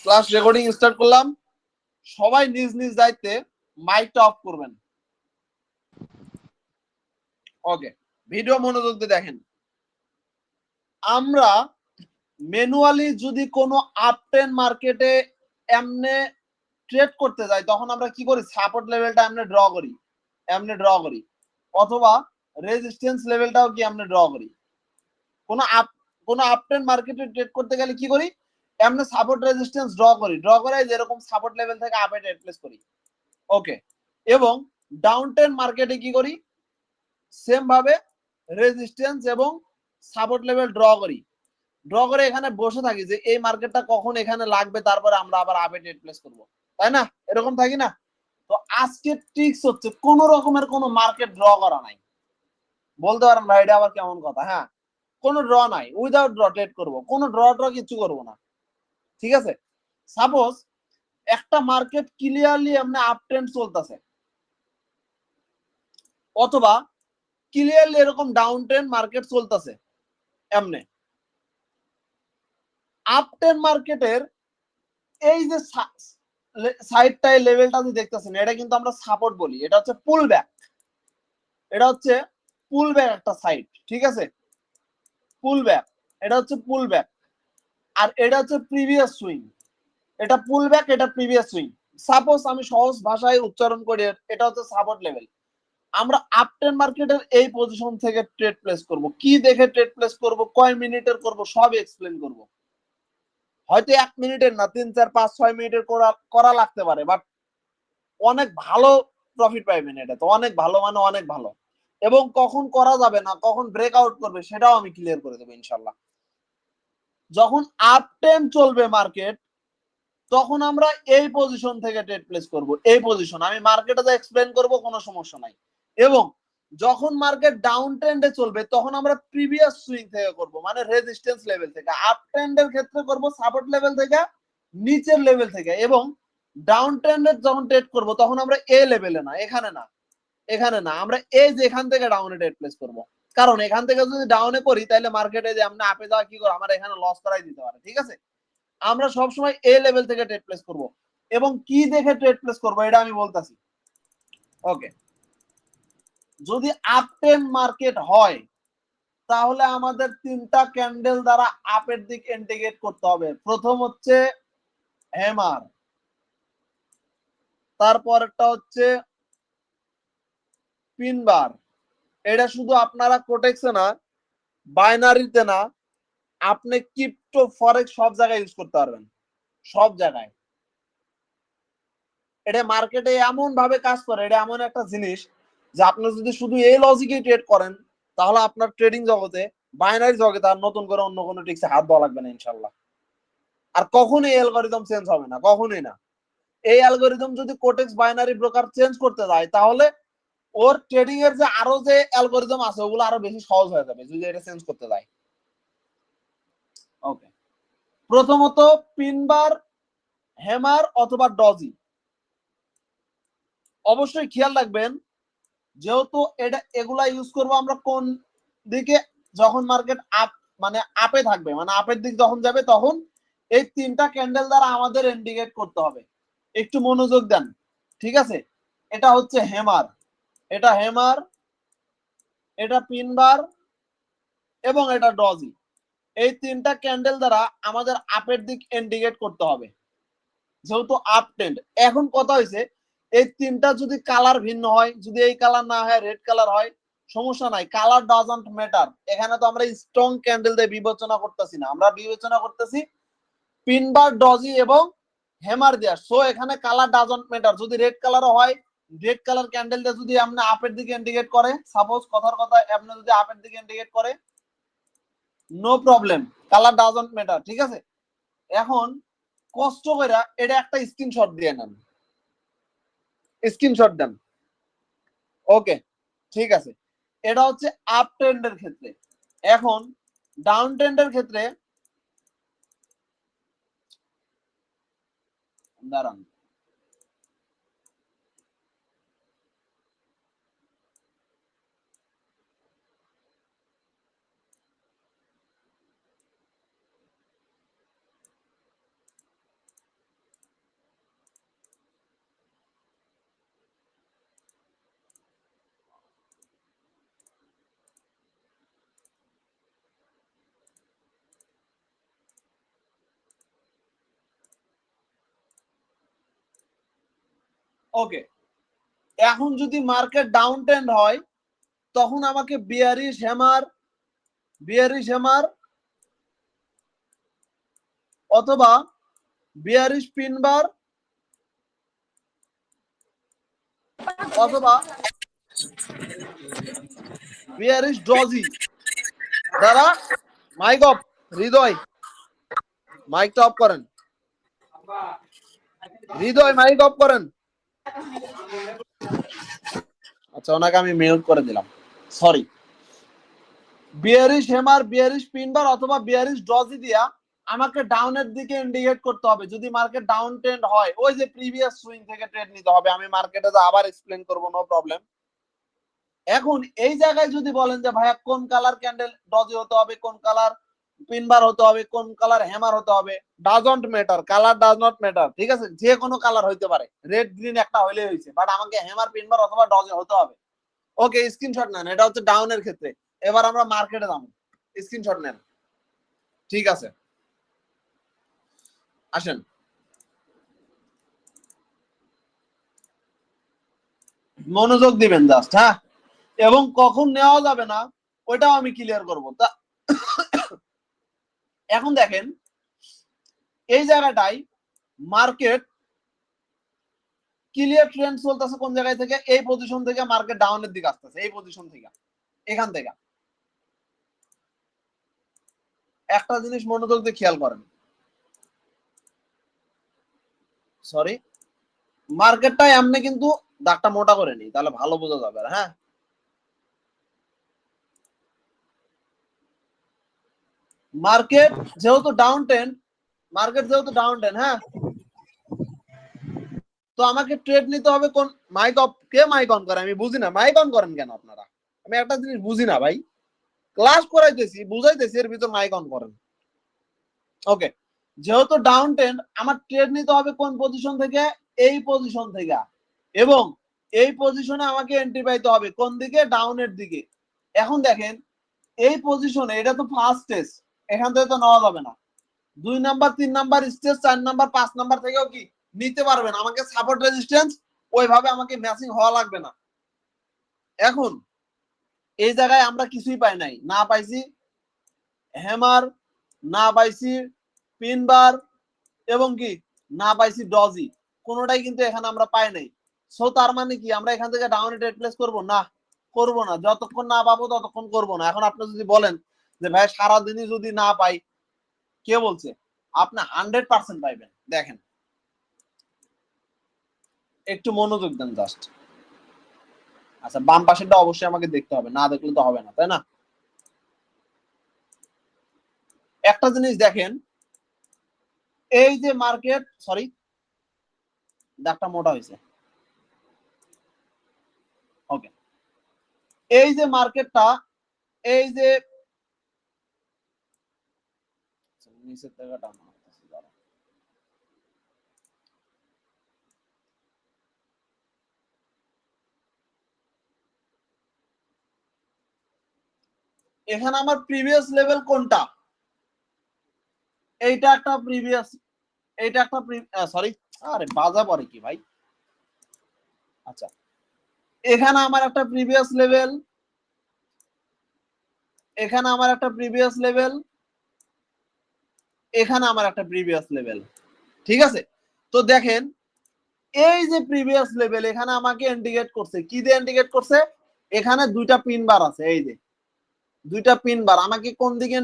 Class recording start করলাম। সবাই নিজ নিজ দায়িত্বে মাইকটা অফ করবেন। ওকে, ভিডিও মনোযোগ দিয়ে দেখেন। আমরা ম্যানুয়ালি যদি কোনো আপট্রেন্ড মার্কেটে এমনে ট্রেড করতে যাই, তখন আমরা কি করি? সাপোর্ট লেভেলটা এমনে ড্র করি, অথবা রেজিস্ট্যান্স লেভেলটাও কি এমনে ড্র করি। কোনো আপট্রেন্ড মার্কেটে ট্রেড করতে গেলে কি করি? এমনি সাপোর্ট রেজিস্ট্যান্স ড্র করে যেরকম সাপোর্ট লেভেল থেকে আপে ট্রেড প্লেস করি। ওকে, এবং ডাউন ট্রেন্ড মার্কেটে কি করি? সেম ভাবে রেজিস্ট্যান্স এবং সাপোর্ট লেভেল ড্র করে এখানে বসে থাকি যে এই মার্কেটটা কখন এখানে লাগবে, তারপরে আমরা আবার আপে ট্রেড প্লেস করব, তাই না? এরকম থাকি না? তো আজকে ট্রিক্স হচ্ছে কোন রকমের কোনো মার্কেট ড্র করা নাই। বলতে পারেন ভাই এটা আবার কেমন কথা? হ্যাঁ, কোনো ড্র নাই, উইদাউট ড্র ট্রেড করবো, কোনো ড্র কিছু করবো না। ঠিক আছে, সাপোজ একটা মার্কেট ক্লিয়ারলি এমনি আপ ট্রেন্ড চলতেছে, অথবা ক্লিয়ারলি এরকম ডাউন ট্রেন্ড মার্কেট চলতেছে। এমনি আপ ট্রেন্ড মার্কেটের এই যে সাইডটায় লেভেলটা আপনি দেখতেছেন, এটা কিন্তু আমরা সাপোর্ট বলি। এটা হচ্ছে পুল ব্যাক, এটা হচ্ছে পুল ব্যাক একটা সাইড। ঠিক আছে, পুল ব্যাক, এটা হচ্ছে পুল ব্যাক। আর এটা হচ্ছে প্রিভিয়াস সুইং। এটা পুল ব্যাক, এটা প্রিভিয়াস সুইং। সাপোজ আমি সহজ ভাষায় উচ্চারণ করি, এটা হচ্ছে সাপোর্ট লেভেল। আমরা আপট্রেন্ড মার্কেটের এই পজিশন থেকে ট্রেড প্লেস করব। কি দেখে ট্রেড প্লেস করব, কয় মিনিটের করব, সব এক্সপ্লেন করব। হয়তো 1 মিনিটের না, 3 4 5 6 মিনিটের করা লাগতে পারে, বাট অনেক ভালো প্রফিট পাইবেন। এটা তো অনেক ভালো, মানে অনেক ভালো। এবং কখন করা যাবে না, কখন ব্রেকআউট করবে, সেটাও আমি ক্লিয়ার করে দেবো ইনশাল্লাহ। যখন আপ ট্রেন্ড চলবে মার্কেট, তখন আমরা এই পজিশন থেকে ট্রেড প্লেস করব। এই পজিশন আমি মার্কেটে যা এক্সপ্লেন করব, কোনো সমস্যা নাই। এবং যখন মার্কেট ডাউন ট্রেন্ডে চলবে, তখন আমরা প্রিভিয়াস সুইং থেকে করব, মানে রেজিস্ট্যান্স লেভেল থেকে। আপ ট্রেন্ডের ক্ষেত্রে করব সাপোর্ট লেভেল থেকে, নিচের লেভেল থেকে। এবং ডাউন ট্রেন্ডের যখন ট্রেড করব, তখন আমরা এই লেভেলে না, এখানে না, আমরা এই যে এখান থেকে ডাউনে ট্রেড প্লেস করব। কারণ এখান থেকে যদি ডাউনে করি, তাহলে মার্কেটে যে আমরা আপে যাওয়া কি করে, আমার এখানে লস করাই দিতে পারে। ঠিক আছে, আমরা সবসময় এ লেভেল থেকে ট্রেড প্লেস করব। এবং কি দেখে ট্রেড প্লেস করব, এটা আমি বলতাছি। ওকে, যদি আপ ট্রেন্ড মার্কেট হয়, তাহলে আমাদের 3টা ক্যান্ডেল দ্বারা আপের দিক ইন্ডিকেট করতে হবে। প্রথম হচ্ছে হ্যামার, তারপর একটা হচ্ছে পিনবার। এটা শুধু আপনারা কোটেক্সে না, বাইনারিতে না, আপনি ক্রিপ্টো ফরেক্স সব জায়গায় ইউজ করতে পারবেন, সব জায়গায়। এটা মার্কেটে এমন ভাবে কাজ করে, এটা এমন একটা জিনিস যে আপনি যদি শুধু এই লজিকে ট্রেড করেন, তাহলে আপনার ট্রেডিং জগতে, বাইনারি জগতে আর নতুন করে অন্য কোনো টিক্সে হাত দেওয়া লাগবে না ইনশাল্লাহ। আর কখনোই এই অ্যালগরিদম চেঞ্জ হবে না, কখনোই না। এই অ্যালগরিদম যদি কোটেক্স বাইনারি ব্রোকার চেঞ্জ করতে যায়, তাহলে ওর ট্রেডিং এর যে আরো যে অ্যালগরিদম আছে, ওগুলো আরো বেশি সহজ হয়ে যাবে যদি এটা চেঞ্জ করতে যায়। ওকে, প্রথমত পিনবার, হ্যামার অথবা ডজি। অবশ্যই খেয়াল রাখবেন, যেহেতু এটা এগুলা ইউজ করবো আমরা কোন দিকে, যখন মার্কেট আপ, মানে আপে থাকবে, মানে আপের দিক যখন যাবে, তখন এই 3টা ক্যান্ডেল দ্বারা আমাদের ইন্ডিকেট করতে হবে। একটু মনোযোগ দেন। ঠিক আছে, এটা হচ্ছে হ্যামার, এটা হ্যামার, এটা পিনবার, এবং এটা ডজি। এই 3টা ক্যান্ডেল দ্বারা আমাদের আপের দিক ইন্ডিকেট করতে হবে, যেহেতু আপ ট্রেন্ড। এখন কথা হয়েছে, এই 3টা যদি কালার ভিন্ন হয়, যদি এই কালার না হয়, রেড কালার হয়, সমস্যা নাই, কালার ডাজন্ট ম্যাটার। এখানে তো আমরা স্ট্রং ক্যান্ডেল দিয়ে বিবেচনা করতেছি না, আমরা বিবেচনা করতেছি পিনবার, ডজি এবং হ্যামার দেয়া। সো এখানে কালার ডাজন্ট ম্যাটার। যদি রেড কালারও হয়, রেড কালার ক্যান্ডেল দিয়ে যদি আপনি আপের দিকে ইন্ডিকেট করে, সাপোজ কথার কথা আপনি যদি আপের দিকে ইন্ডিকেট করে, no problem, colour doesn't matter. ঠিক আছে, এখন কষ্ট করে এটা একটা স্ক্রিনশট দিয়ে নেন, স্ক্রিনশট দেন। ওকে, ঠিক আছে, এটা হচ্ছে আপ ট্রেন্ডের ক্ষেত্রে। এখন ডাউন ট্রেন্ডের ক্ষেত্রে, দাঁড়ান, ওকে, এখন যদি মার্কেট ডাউন ট্রেন্ড হয় তখন আমাকে বিয়ারিশ হ্যামার অথবা বিয়ারিশ পিনবার অথবা বিয়ারিশ ডজি দ্বারা মাইক অফ, হৃদয় মাইকটা অফ করেন, হৃদয় মাইক অফ করেন। আচ্ছা, ওনাকে আমি মিউট করে দিলাম, সরি। বিয়ারিশ হ্যামার, বিয়ারিশ পিনবার অথবা বিয়ারিশ ডজি দিয়া আমাকে ডাউনের দিকে ইন্ডিকেট করতে হবে যদি মার্কেট ডাউন ট্রেন্ড হয়। ওই যে প্রিভিয়াস সুইং থেকে ট্রেড নিতে হবে, আমি মার্কেটে আবার এক্সপ্লেন করব, নো প্রবলেম। এখন এই জায়গায় যদি বলেন যে ভাইয়া কোন কালার ক্যান্ডেল ডজি হতে হবে, কোন কালার পিনবার হতে হবে, কোন কালার হ্যামার হতে হবে, doesn't matter, colour does not matter, ঠিক আছে? যে কোনো কালার হইতে পারে, রেড গ্রিন একটা হইলে হয়েছে, বাট আমাকে হ্যামার পিনবার অথবা ডজি হতে হবে। ওকে, স্ক্রিনশট নেন, এটা হচ্ছে ডাউনের ক্ষেত্রে। এবার আমরা মার্কেটে যাবো, স্ক্রিনশট নেন, ঠিক আছে? আসেন, মনোযোগ দিবেন জাস্ট, হ্যাঁ? এবং কখন নেওয়া যাবে না ওইটাও আমি ক্লিয়ার করবো। তা এখন দেখেন এই জায়গাটাই মার্কেট ক্লিয়ার ট্রেন্ড চলতেছে কোন জায়গায় থেকে, এই পজিশন থেকে মার্কেট ডাউনের দিকে আসতেছে, এই পজিশন থেকে, এখান থেকে। একটা জিনিস মনোযোগ দিয়ে খেয়াল করেন, সরি, মার্কেটটা এমনি কিন্তু দাগটা মোটা করে নি, তাহলে ভালো বোঝা যাবে। হ্যাঁ, মার্কেট যেহেতু ডাউন ট্রেন্ড, হ্যাঁ, তো আমাকে ট্রেড নিতে হবে কোন, মাইক অফ, কে মাইক অন করে? আমি বুঝি না, মাইক অন করেন কেন আপনারা? আমি একটা জিনিস বুঝি না ভাই, ক্লাস করাইতেছি, বুঝাইতেছি, এর ভিতর মাইক অন করেন। ওকে, যেহেতু ডাউন ট্রেন্ড, আমার ট্রেড নিতে হবে কোন পজিশন থেকে? এই পজিশন থেকে। এবং এই পজিশনে আমাকে এন্ট্রি পাইতে হবে কোন দিকে? ডাউনের দিকে। এখন দেখেন এই পজিশনে, এটা তো ফার্স্ট স্টেজ, এখান থেকে তো নেওয়া যাবে না। 2 number, 3 number stage, 4 number, 5 number থেকেও কি নিতে পারবেন। আমাকে সাপোর্ট রেজিস্ট্যান্স ওইভাবে আমাকে ম্যাচিং হওয়া লাগবে না। এখন এই জায়গায় আমরা কিছুই পাই নাই, না পাইছি হ্যামার, না পাইছি পিনবার, এবং কি না পাইছি ডজি, কোনোটাই কিন্তু এখানে আমরা পাই নাই। সো তার মানে কি আমরা এখান থেকে ডাউনে ট্রেড প্লেস করবো না? করবো না, যতক্ষণ না পাবো ততক্ষণ করবো না। এখন আপনি যদি বলেন যে ভাই সারাদিনই যদি না পাই, কে বলছে? আপনি 100% পাইবেন। দেখেন, একটু মনোযোগ দেন জাস্ট। আচ্ছা, বাম পাশেরটা অবশ্যই আমাকে দেখতে হবে, না দেখলে তো হবে না, তাই না? একটা জিনিস দেখেন, এই যে মার্কেট, সরি দাগটা মোটা হয়েছে, ওকে, এই যে মার্কেটটা, এই যে নিচের জায়গাটা, এখানে আমার প্রিভিয়াস লেভেল কোনটা? এইটা একটা প্রিভিয়াস, এইটা একটা সরি, আরে বাজা পরে কি ভাই। আচ্ছা, এখানে আমার একটা প্রিভিয়াস লেভেল, এখানে আমার একটা প্রিভিয়াস লেভেল, এখানে আমার একটা প্রিভিয়াস লেভেল, ঠিক আছে? তো দেখেন এই যে প্রিভিয়াস লেভেল এখানে আমাকে ইন্ডিকেট করছে, কি দিয়ে ইন্ডিকেট করছে? এখানে দুইটা পিন বার আছে, এই যে দুইটা পিন বার আমাকে কোন দিকে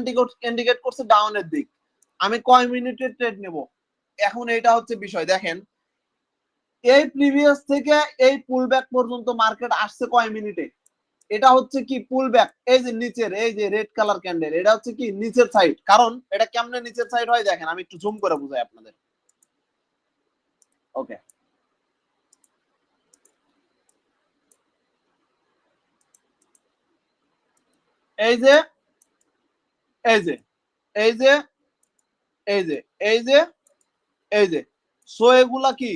ইন্ডিকেট করছে? ডাউনের দিক। আমি কয় মিনিটের ট্রেড নেব? এখন এটা হচ্ছে বিষয়। দেখেন এই প্রিভিয়াস থেকে এই পুল ব্যাক পর্যন্ত মার্কেট আসছে কয় মিনিটে? এটা হচ্ছে কি পুল ব্যাক, এই যে নিচের, এই যে রেড কালার ক্যান্ডেল, এটা হচ্ছে কি নিচের সাইড। কারণ এটা কেমনে নিচের সাইড হয় দেখেন, আমি একটু জুম করে বুঝাই আপনাদের। ওকে, এই যে এই যে এই যে এই যে এই যে এই যে, সো এগুলা কি,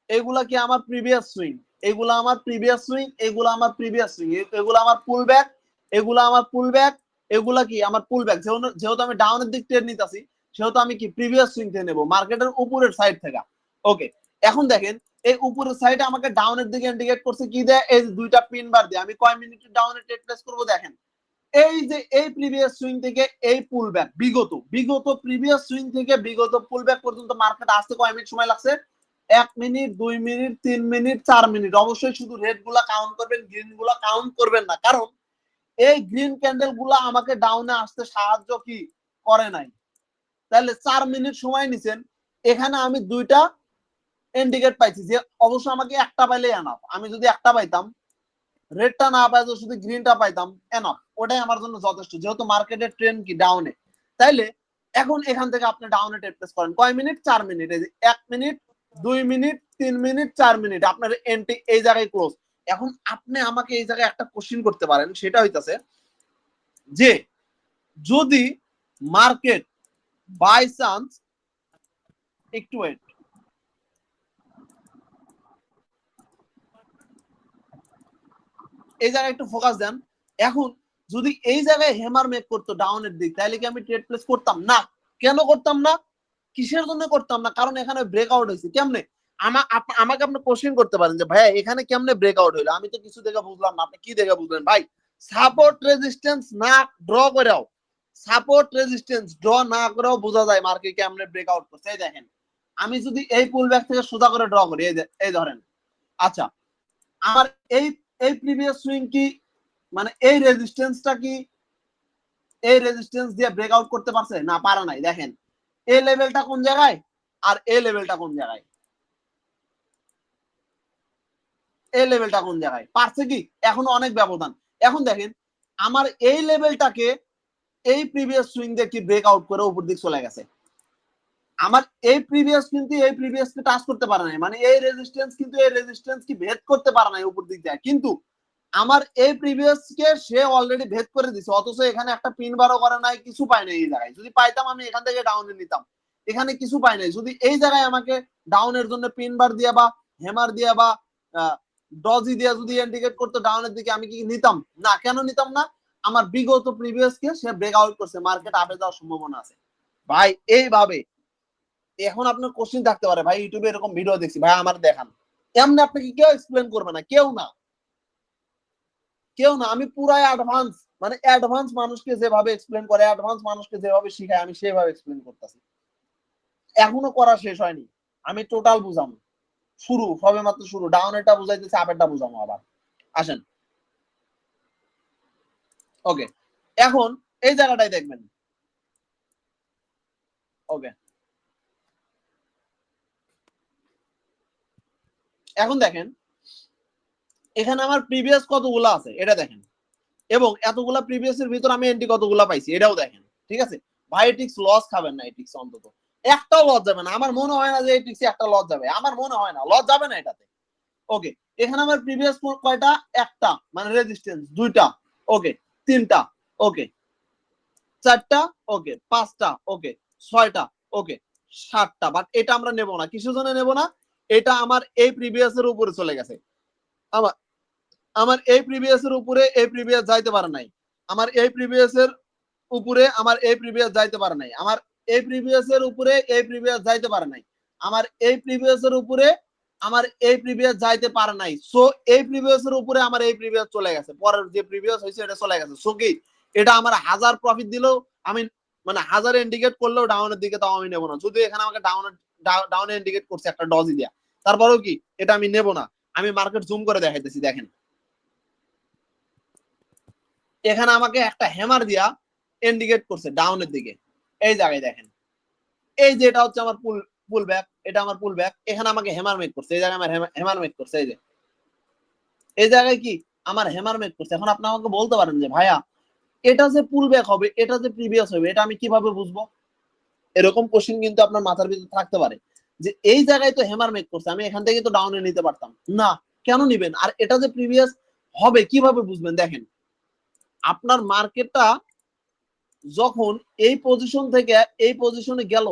এগুলা কি আমার প্রিভিয়াস সুইং, এগুলা আমার প্রিভিয়াস সুইং, এগুলা আমার প্রিভিয়াস সুইং, এগুলা আমার পুল ব্যাক, এগুলা আমার পুল ব্যাক, এগুলা কি আমার পুল ব্যাক। যেহেতু আমি ডাউনের দিক ট্রেড নিতেছি, সেহেতু আমি কি প্রিভিয়াস সুইং থেকে নেব, মার্কেটের উপরের সাইড থেকে। ওকে, এখন দেখেন এই উপরের সাইডে আমাকে ডাউনের দিকে ইন্ডিকেট করছে কি দেয়, এই দুইটা পিন বার দিয়ে। আমি কয় মিনিট ডাউনে ট্রেড প্লেস করবো দেখেন, এই যে এই প্রিভিয়াস সুইং থেকে এই পুল ব্যাক, বিগত প্রিভিয়াস সুইং থেকে বিগত পুল ব্যাক পর্যন্ত মার্কেট আসতে কয় মিনিট সময় লাগছে, 1 মিনিট 2 মিনিট 3 মিনিট 4 মিনিট। অবশ্যই শুধু রেড গুলা কাউন্ট করবেন, গ্রিন গুলা কাউন্ট করবেন না, কারণ এই গ্রিন ক্যান্ডেল গুলা আমাকে ডাউনে আসতে সাহায্য কি করে নাই। তাহলে 4 মিনিট সময় নিছেন, এখানে আমি দুইটা ইন্ডিকেট পাইছি, যে অবশ্য আমাকে একটা পাইলেই এনাফ। আমি যদি একটা পাইতাম, রেডটা না পাই, শুধু গ্রিনটা পাইতাম, এনাফ, ওটাই আমার জন্য যথেষ্ট, যেহেতু মার্কেটের ট্রেন্ড কি ডাউনে। তাইলে এখন এখান থেকে আপনি ডাউনে ট্রেড প্লেস করেন কয় মিনিট, 4 মিনিট। এই যে 1 মিনিট 2 মিনিট 3 মিনিট 4 মিনিট আপনার এন্ট্রি এই জায়গায় ক্লোজ। এখন আপনি আমাকে এই জায়গায় একটা কোশ্চেন করতে পারেন, সেটা হইতাছে যে যদি মার্কেট বাই চান্স, একটু ওয়েট, এই জায়গায় একটু ফোকাস দেন। এখন যদি এই জায়গায় হেমার মেক করতো ডাউনের দিক, তাহলে কি আমি ট্রেড প্লেস করতাম না? কেন করতাম না? কিসের জন্য করতাম না? কারণ এখানে ব্রেকআউট হয়েছে। কেমনে? আমাকে আপনি কোশ্চেন করতে পারেন যে ভাইয়া এখানে কেমনে ব্রেকআউট হইলো, আমি তো কিছু দেখে বুঝলাম না। আপনি কি দেখে বুঝলেন ভাই? সাপোর্ট রেজিস্ট্যান্স না ড্র করেও, সাপোর্ট রেজিস্ট্যান্স ড্র না করেও বোঝা যায় মার্কেট কেমনে ব্রেকআউট করছে। এই দেখেন, আমি যদি এই পুল ব্যাক থেকে সোজা করে ড্র করি, এই ধরেন, আচ্ছা আমার এই এই প্রিভিয়াস সুইং কি, মানে এই রেজিস্ট্যান্সটা কি এই রেজিস্ট্যান্স দিয়ে ব্রেকআউট করতে পারছে? না, পারে নাই। দেখেন এই লেভেলটা কোন জায়গায় আর এই লেভেলটা কোন জায়গায়, এই লেভেলটা কোন জায়গায়, পারছে কি? এখন অনেক ব্যবধান। এখন দেখেন আমার এই লেভেলটাকে এই প্রিভিয়াস সুইং দিয়ে কি ব্রেকআউট করে উপর দিক চলে গেছে। আমার এই প্রিভিয়াস কিন্তু এই প্রিভিয়াসকে টাচ করতে পারে নাই, মানে এই রেজিস্ট্যান্স কিন্তু এই রেজিস্ট্যান্স কি ভেদ করতে পারে নাই উপর দিক যায়, কিন্তু আমার এই প্রিভিয়াসকে সে অলরেডি ভেদ করে দিছে, অথচ এখানে একটা পিন বারও করে নাই, কিছু পাই নাই। এই জায়গায় যদি পাইতাম আমি এখান থেকে ডাউনে নিতাম, এখানে কিছু পাই নাই। যদি এই জায়গায় আমাকে ডাউনের জন্য পিন বার দিয়া বা হেমার দিয়া বা ডজি দিয়া যদি ইন্ডিকেট করতো ডাউনের দিকে, আমি কি নিতাম না? কেন নিতাম না? আমার বিগত প্রিভিয়াসকে সে ব্রেক আউট করছে, মার্কেট আপে যাওয়ার সম্ভাবনা আছে ভাই। এইভাবে এখন আপনার কোশ্চেন থাকতে পারে, ভাই ইউটিউবে এরকম ভিডিও দেখছি, ভাই আমার দেখান। এমনি আপনাকে কেউ এক্সপ্লেন করবে না, কেউ না, কেউ না। আমি পুরাই অ্যাডভান্স, মানে অ্যাডভান্স মানুষকে যেভাবে এক্সপ্লেন করে, অ্যাডভান্স মানুষকে যেভাবে শিখায়, আমি সেভাবে এক্সপ্লেন করতেছি। এখনো করা শেষ হয়নি, আমি টোটাল বুঝাবো, শুরু সবে মাত্র শুরু। ডাউনেরটা বুঝাইতেছি, আপেরটা বুঝাবো আবার। আসেন, ওকে, এখন এই জায়গাটাই দেখবেন। ওকে, এখন দেখেন এখানে আমার প্রিভিয়াস কতগুলো আছে এটা দেখেন, এবং এতগুলা প্রিভিয়াস এর ভিতর আমি এন্ট্রি কতগুলা পাইছি এটাও দেখেন। ঠিক আছে ভাই, টিক্স লস খাবেন না, টিক্স অন্তত একটাও লস যাবে না। আমার মনে হয় না যে এই টিক্সে একটা লস যাবে, আমার মনে হয় না লস যাবে না এটাতে। ওকে, এখানে আমার প্রিভিয়াস কয়টা, একটা, মানে রেজিস্ট্যান্স দুইটা, ওকে, তিনটা, ওকে, চারটা, ওকে, পাঁচটা, ওকে, ছয়টা, ওকে, সাতটা। বাট এটা আমরা নেব না, কিসের জন্য নেব না? এটা আমার এই প্রিভিয়াস এর উপরে চলে গেছে। আমার আমার এই প্রিভিয়াস এর উপরে এই প্রিভিয়াস যাইতে পারে নাই, আমার এই প্রিভিয়াস এর উপরে আমার এই প্রিভিয়াস যাইতে পারে নাই, আমার এই প্রিভিয়াস এর উপরে এই প্রিভিয়াস যাইতে পারে নাই, আমার এই প্রিভিয়াস এর উপরে আমার এই প্রিভিয়াস যাইতে পারে নাই। সো এই প্রিভিয়াস এর উপরে আমার এই প্রিভিয়াস চলে গেছে, পরের যে প্রিভিয়াস হয়েছে এটা চলে গেছে। সো কি এটা আমার 1000 প্রফিট দিলেও আমি, মানে 1000 ইন্ডিকেট করলেও ডাউনের দিকে, তাও আমি নেব না। যদি এখানে আমাকে ডাউনে ইন্ডিকেট করছে একটা ডজি দিয়া, তারপরেও কি এটা আমি নেব না। আমি মার্কেট জুম করে দেখাইতেছি, দেখেন এখানে আমাকে একটা হ্যামার দিয়া ইন্ডিকেট করছে ডাউনের দিকে, এই জায়গায় দেখেন, এই যে এটা হচ্ছে আমার পুল ব্যাক, এটা আমার পুল ব্যাক। এখানে আমাকে হ্যামার মেক করছে, এই জায়গায় আমার হ্যামার মেক করছে, এই যে এই জায়গায় কি আমার হ্যামার মেক করছে। এখন আপনি আমাকে বলতে পারেন যে ভাইয়া এটা যে পুল ব্যাক হবে, এটা যে প্রিভিয়াস হবে, এটা আমি কিভাবে বুঝবো? এরকম কোশ্চেন কিন্তু আপনার মাথার ভিতরে থাকতে পারে, যে এই জায়গায় তো হ্যামার মেক করছে, আমি এখান থেকে তো ডাউনে নিতে পারতাম না, কেন নিবেন? আর এটা যে প্রিভিয়াস হবে কিভাবে বুঝবেন? দেখেন আপনার মার্কেটটা যখন এই পজিশন থেকে এই পজিশনে গেল,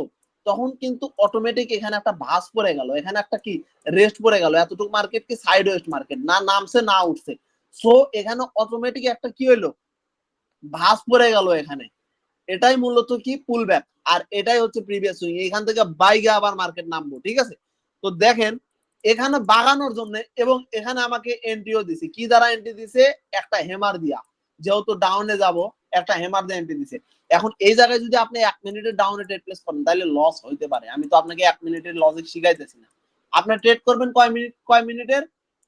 তখন কিন্তু অটোমেটিক এখানে একটা ভাঁজ পড়ে গেল, এখানে একটা কি রেস্ট পড়ে গেল। এতটুকু মার্কেট কি সাইড ওয়েস্ট মার্কেট, না নামছে না উঠছে। সো এখানে অটোমেটিক একটা কি হইলো, ভাঁজ পড়ে গেল এখানে। এটাই মূলত কি পুল ব্যাক, আর এটাই হচ্ছে প্রিভিয়াস সুইং। এখান থেকে বাইকে আবার মার্কেট নামবো। ঠিক আছে, তো দেখেন এখানে বাগানোর জন্য, এবং এখানে আমাকে এন্ট্রিও দিছে। কি দ্বারা এন্ট্রি দিছে? একটা হেমার দিয়া, যেহেতু ডাউনে যাব একটা হেমার দিয়ে এন্ট্রি দিছে। এখন এই জায়গায় যদি আপনি 1 মিনিটের ডাউনে ট্রেড প্লেস করেন তাহলে লস হইতে পারে। আমি তো আপনাকে 1 মিনিটের লজিক শিখাইতেছি না। আপনি ট্রেড করবেন কয় মিনিটের?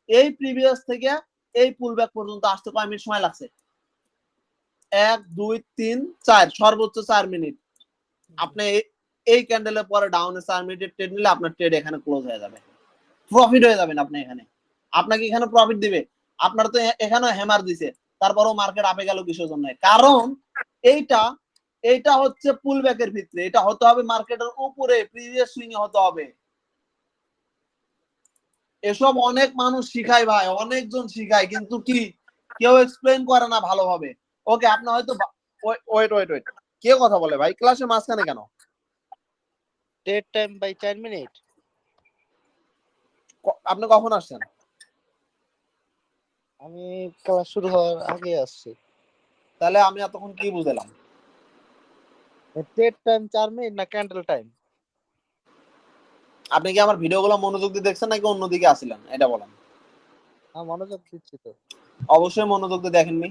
এই প্রিভিয়াস থেকে এই পুলব্যাক পর্যন্ত আসতে কয় মিনিট সময় লাগছে? 1 2 3 4, সর্বোচ্চ 4 মিনিট। আপনি এই ক্যান্ডেলের পরে ডাউনে 4 মিনিটের ট্রেড নিলে আপনার ট্রেড এখানে ক্লোজ হয়ে যাবে, প্রফিট হয়ে যাবেন আপনি এখানে। আপনাকে এখানে প্রফিট দিবে। আপনার তো এখানে হ্যামার দিছে, তারপরও মার্কেট আপে গেল কিসের জন্য? কারণ এইটা হচ্ছে পুল ব্যাকের ভিতরে, এটা হতে হবে মার্কেটের উপরে, প্রিভিয়াস সুইং এ হতে হবে। এসব অনেক মানুষ শিখায় ভাই, অনেকজন শিখায়, কিন্তু কি কেউ এক্সপ্লেন করে না ভালোভাবে। ওকে, আপনি হয়তো ওয়েট ওয়েট ওয়েট, কে কথা বলে ভাই ক্লাসের মাঝখানে কেন? Date time by 4 minute. আপনি কখন আসছেন? আমি ক্লাস শুরু হওয়ার আগে আসছি। তাহলে আমি এতক্ষণ কি বুঝলাম? ডেট টাইম 4 মিনিট না ক্যান্ডেল টাইম? আপনি কি আমার ভিডিওগুলো মনোযোগ দিয়ে দেখছেন নাকি অন্যদিকে আসছিলেন এটা বলেন। হ্যাঁ, মনোযোগ দিচ্ছি তো। অবশ্যই মনোযোগ দিয়ে দেখেননি।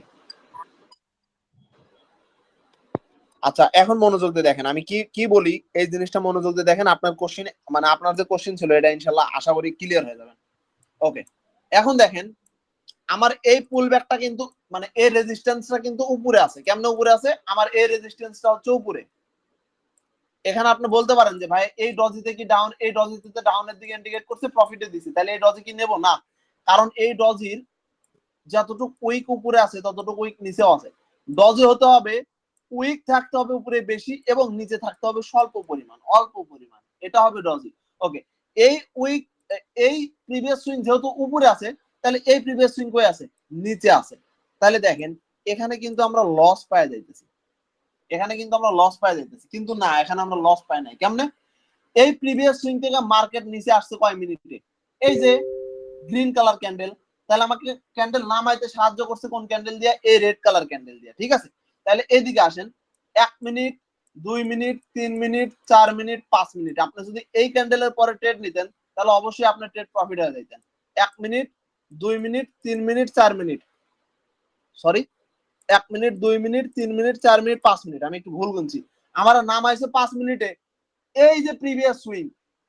আচ্ছা, এখন মনোযোগ দিয়ে দেখেন আমি কি কি বলি, এই জিনিসটা মনোযোগ দিয়ে দেখেন। আপনার কোশ্চিন, মানে আপনার যে কোশ্চিন ছিল এটা ইনশাল্লাহ আশা করি ক্লিয়ার হয়ে যাবে। ওকে, এখন দেখেন আমার এই পুল ব্যাকটা কিন্তু, মানে এই রেজিস্ট্যান্সটা কিন্তু উপরে আছে। কেমনে উপরে আছে? আমার এই রেজিস্ট্যান্সটা হচ্ছে উপরে। এখানে আপনি বলতে পারেন যে ভাই এই ডজিতে কি ডাউন, এই ডজিতে ডাউনের দিকে ইন্ডিকেট করছে, প্রফিটে দিছি, তাহলে এই ডজি কি নেব না? কারণ এই ডজির যতটুকু উইক উপরে আছে ততটুকু উইক নিচেও আছে। ডজি হতে হবে উইক থাকতে হবে উপরে বেশি, এবং নিচে থাকতে হবে স্বল্প পরিমাণ, অল্প পরিমাণ, এটা হবে ডজি। ওকে, এই উইক, এই প্রিভিয়াস সুইং যেহেতু উপরে আছে, তাহলে এই প্রিভিয়াস সুইং কই আছে? নিচে আছে। তাহলে দেখেন এখানে কিন্তু আমরা লস পাই যাইতেছি, এখানে কিন্তু আমরা লস পাই যাইতেছি, কিন্তু না, এখানে আমরা লস পাই নাই। কেমনে? এই প্রিভিয়াস সুইং থেকে মার্কেট নিচে আসছে কয় মিনিটে? এই যে গ্রিন কালার ক্যান্ডেল, তাহলে আমাকে ক্যান্ডেল নামাইতে সাহায্য করছে কোন ক্যান্ডেল দিয়ে? এই রেড কালার ক্যান্ডেল দিয়ে। ঠিক আছে, তাহলে এইদিকে আসেন। 1 minute, 2 minute, 3 minute, 4 minute, 5 minute, আপনি যদি এই ক্যান্ডেলের পরে ট্রেড নিতেন তাহলে অবশ্যই আপনার ট্রেড প্রফিট হয়ে যাইতেন। 1 minute, 2 minute, 3 minute, 4 minute, sorry 1 minute, 2 minute, 3 minute, 4 minute, 5 minute, আমি একটু ভুল গুনছি। আমার নাম আইছে 5 মিনিটে। এই যে প্রিভিয়াস সুইং,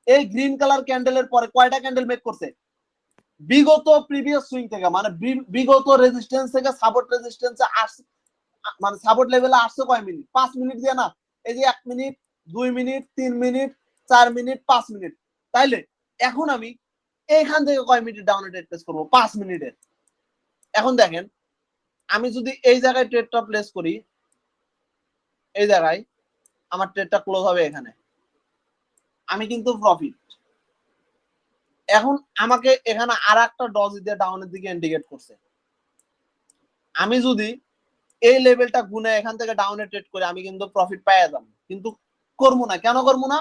এই গ্রিন কালার ক্যান্ডেলের পরে কয়টা ক্যান্ডেল মেক করছে? বিগত প্রিভিয়াস সুইং থেকে, মানে বিগত রেজিস্ট্যান্স থেকে সাপোর্ট রেজিস্ট্যান্সে আসছে, মানে সাপোর্ট লেভেলে আসছে কয় মিনিট? 5 মিনিট দিয়ে না? এই যে 1 minute, 2 minute, 3 minute, 4 minute, 5 minute. তাইলে এখন আমি এইখান থেকে কয় মিনিট ডাউনে ট্রেড প্লেস করব? 5 মিনিটের। এখন দেখেন আমি যদি এই জায়গায় ট্রেডটা প্লেস করি, এই জায়গায় আমার ট্রেডটা ক্লোজ হবে এখানে, আমি কিন্তু প্রফিট। এখন আমাকে এখানে আর একটা ডজ দিয়ে ডাউনের দিকে ইন্ডিকেট করছে। আমি যদি এই লেভেলটা গুনে এখান থেকে ডাউনে ট্রেড করে আমি কিন্তু প্রফিট পাইয়া যাব, কিন্তু করবো না। কেন করবো না?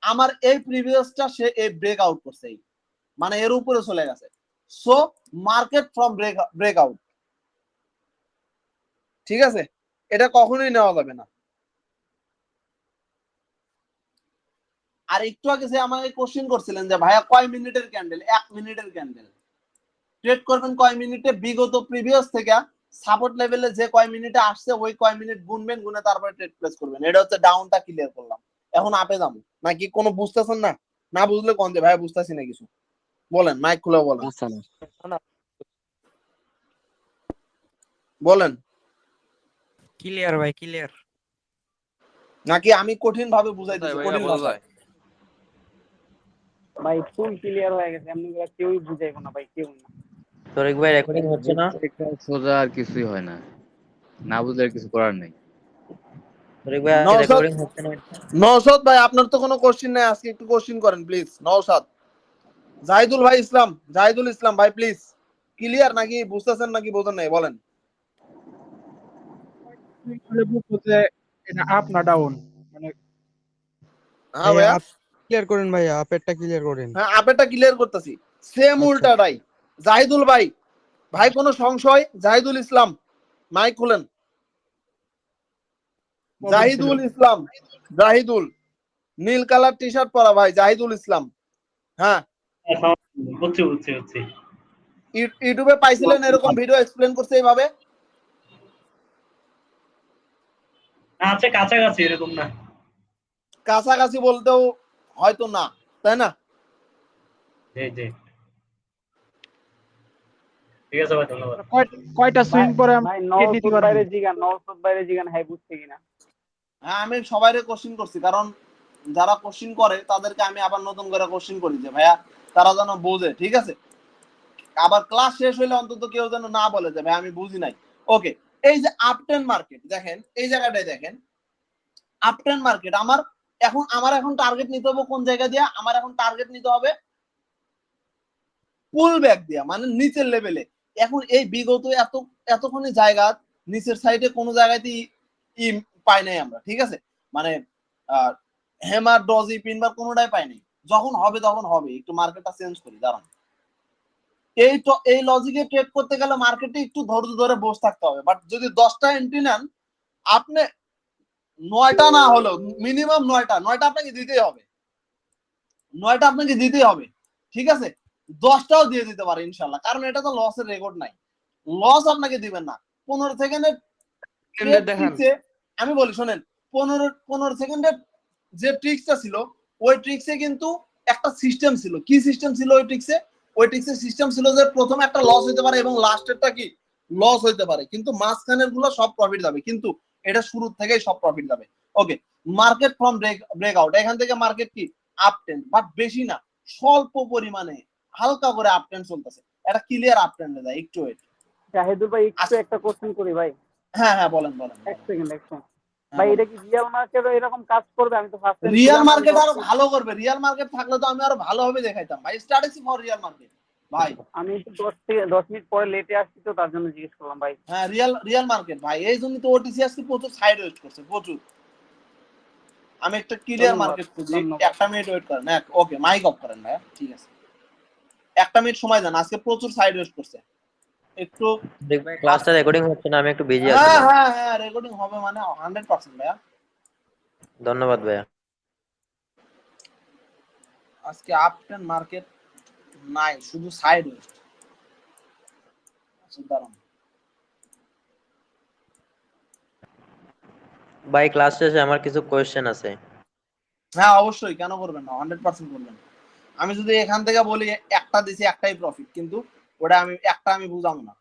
আমার এই প্রিভিয়াসটা সে এই ব্রেক আউট করছে, মানে এর উপরে চলে গেছে। So market from break out. ঠিক আছে, এটা কখনোই নেওয়া যাবে না। আর একটু আগে যে আমাকে কোশ্চেন করছিলেন যে ভাইয়া কয় মিনিটের ক্যান্ডেল? 1 মিনিটের ক্যান্ডেল। ট্রেড করবেন কয় মিনিটে? বিগত প্রিভিয়াস থেকে সাপোর্ট লেভেলে যে কয় মিনিটে আসছে ওই কয় মিনিট গুনবেন, গুনে তারপরে ট্রেড প্লেস করবেন। এটা হচ্ছে ডাউনটা ক্লিয়ার করলাম। এখন আপে যাবো নাকি কোনো বুঝতেছেন না? না বুঝলে কোন যে ভাই বুঝতেছি না কিছু, বলেন, মাইক খুলে বলেন, বলেন। ক্লিয়ার ভাই, ক্লিয়ার। নাকি আমি কঠিন ভাবে বুঝাইতেছি? কঠিন ভাষায়? ভাই ফুল ক্লিয়ার হয়ে গেছে, এমনি করে কেউই বুঝাইবো না ভাই, কেউ না। তরিক ভাই রেকর্ডিং হচ্ছে না? সোজা আর কিছুই হয় না, না বুঝলে আর কিছু করার নেই। তরিক ভাই নওশাদ, রেকর্ডিং হচ্ছে না? নওশাদ ভাই আপনার তো কোনো কোশ্চিন নাই, আজকে একটু কোশ্চিন করেন প্লিজ। নওশাদ, জাহিদুল ভাই ইসলাম, জাহিদুল ইসলাম ভাই প্লিজ, ক্লিয়ার নাকি বুঝতেছেন নাকি বোঝেন নাই বলেন। এটা আপ না ডাউন, মানে হ্যাঁ ভাইয়া, ক্লিয়ার করেন ভাইয়া, আপেরটা ক্লিয়ার করেন। হ্যাঁ আপেরটা ক্লিয়ার করতেছি, সেম আচ্ছা। উল্টাটাই। জাহিদুল ভাই, ভাই কোনো সংশয়? জাহিদুল ইসলাম মাইক খুলেন। জাহিদুল ইসলাম, জাহিদুল, নীল কালার টি শার্ট পরা ভাই, জাহিদুল ইসলাম। হ্যাঁ বুঝছি বুঝছি বুঝছি। ইউটিউবে পাইছিলেন এরকম ভিডিও এক্সপ্লেন করছে এইভাবে? আচ্ছা কাছাকাছি এরকম না। কাছাকাছি বলতেও হয়তো না, তাই না? জি জি ঠিক আছে ভাই, ধন্যবাদ। কয়টা সুইং পরে ভাই টিকিট নিতে নওসুদ পারবো? বাইরে জিগান, নওসুদ বাইরে জিগান, হ্যাঁ বুঝছে কিনা। হ্যাঁ, আমি সবাইরে কোশ্চিন করছি, কারণ যারা কোশ্চিন করে তাদেরকে আমি আবার নতুন করে কোশ্চিন করি যে ভাইয়া তারা যেন বোঝে, ঠিক আছে? আবার ক্লাস শেষ হইলে অন্তত কেউ যেন না বলে যে ভাই আমি বুঝি নাই। ওকে, এই যে আপটেন মার্কেট দেখেন, এই জায়গাটায় দেখেন আপটেন মার্কেট আমার এখন টার্গেট নিতে হবে কোন জায়গা দিয়ে? আমার এখন টার্গেট নিতে হবে পুল ব্যাক দিয়া, মানে নিচের লেভেলে। এখন এই বিগত এতক্ষণই জায়গা নিচের সাইডে কোনো জায়গাতেই ই পাই নাই আমরা, ঠিক আছে? মানে হ্যামার ডজি পিনবার কোনোটাই পাই নাই। যখন হবে তখন হবে, একটু মার্কেটটা চেঞ্জ করি দাঁড়ান। এই লজিকে ট্রেড করতে গেলে মার্কেটে একটু ধৈর্য ধরে বসে থাকতে হবে। বাট যদি 10টা এন্ট্রি নেন, আপনি 9টা না হলেও মিনিমাম 9টা আপনাকে দিতেই হবে। 9টা আপনাকে দিতেই হবে, ঠিক আছে? 10টাও দিয়ে দিতে পারে ইনশাল্লাহ, কারণ এটা তো লসের রেকর্ড নাই। লস আপনাকে দিবেন না। 15 সেকেন্ডের ট্রিক্সে আমি বলি শোনেন, 15 সেকেন্ডের যে ট্রিক্সটা ছিল, ওই ট্রিক্সে কিন্তু একটা সিস্টেম ছিল। কি সিস্টেম ছিল ওই ট্রিক্সে? ওই ট্রিক্সের সিস্টেম ছিল যে প্রথমে একটা লস হইতে পারে এবং লাস্টেরটা কি লস হইতে পারে, কিন্তু মাঝখানের গুলো সব প্রফিট যাবে। কিন্তু এটা শুরু থেকেই সব প্রফিট যাবে। ওকে, মার্কেট ফ্রম ব্রেকআউট, এখান থেকে মার্কেট কি আপ ট্রেন্ড, বাট বেশি না, স্বল্প পরিমাণে হালকা করে আপ ট্রেন্ড চলতেছে। এটা ক্লিয়ার আপ ট্রেন্ডে যায়। একটু ওয়েট। জাহিদুল ভাই একটু একটা কোশ্চেন করি ভাই। হ্যাঁ হ্যাঁ, বলেন। এক সেকেন্ড ভাই, এটা কি রিয়েল মার্কেটও এরকম কাজ করবে? আমি তো ফার্স্ট টাইম রিয়েল মার্কেট আরো ভালো করবে। রিয়েল মার্কেট থাকলে তো আমি আরো ভালোভাবে দেখাইতাম ভাই। স্ট্র্যাটেজি ফর রিয়েল মার্কেট ভাই। আমি একটু 10 মিনিট পরে লেটে আসছি, তো তার জন্য জিজ্ঞেস করলাম ভাই। হ্যাঁ, রিয়েল মার্কেট ভাই, এই জন্য তো ওটিসি আজকে প্রচুর সাইড ওয়েট করছে, প্রচুর। আমি একটা ক্লিয়ার মার্কেট খুঁজি, একটা মিনিট ওয়েট করেন। ওকে, মাইক অফ করেন ভাই, ঠিক আছে? একটা মিনিট সময় দেন, আজকে প্রচুর সাইড ওয়েট করছে একটু। তরিক ভাই ক্লাসটা রেকর্ডিং হচ্ছে না, আমি একটু বিজি আছি হ্যাঁ ভাই। হ্যাঁ হ্যাঁ, রেকর্ডিং হবে মানে 100% ভাইয়া। ধন্যবাদ ভাইয়া। আজকে আপ ট্রেন্ড মার্কেট নাই, শুধু সাইড ওয়েট। দাঁড়ান, ভাই ক্লাস শেষে আমার কিছু কোয়েশ্চেন আছে। হ্যাঁ অবশ্যই, কেন করবেন না, 100% করবেন। আমি যদি এখান থেকে বলি একটা দিছি, একটাই প্রফিট, কিন্তু ওটা আমি বুঝাবো না।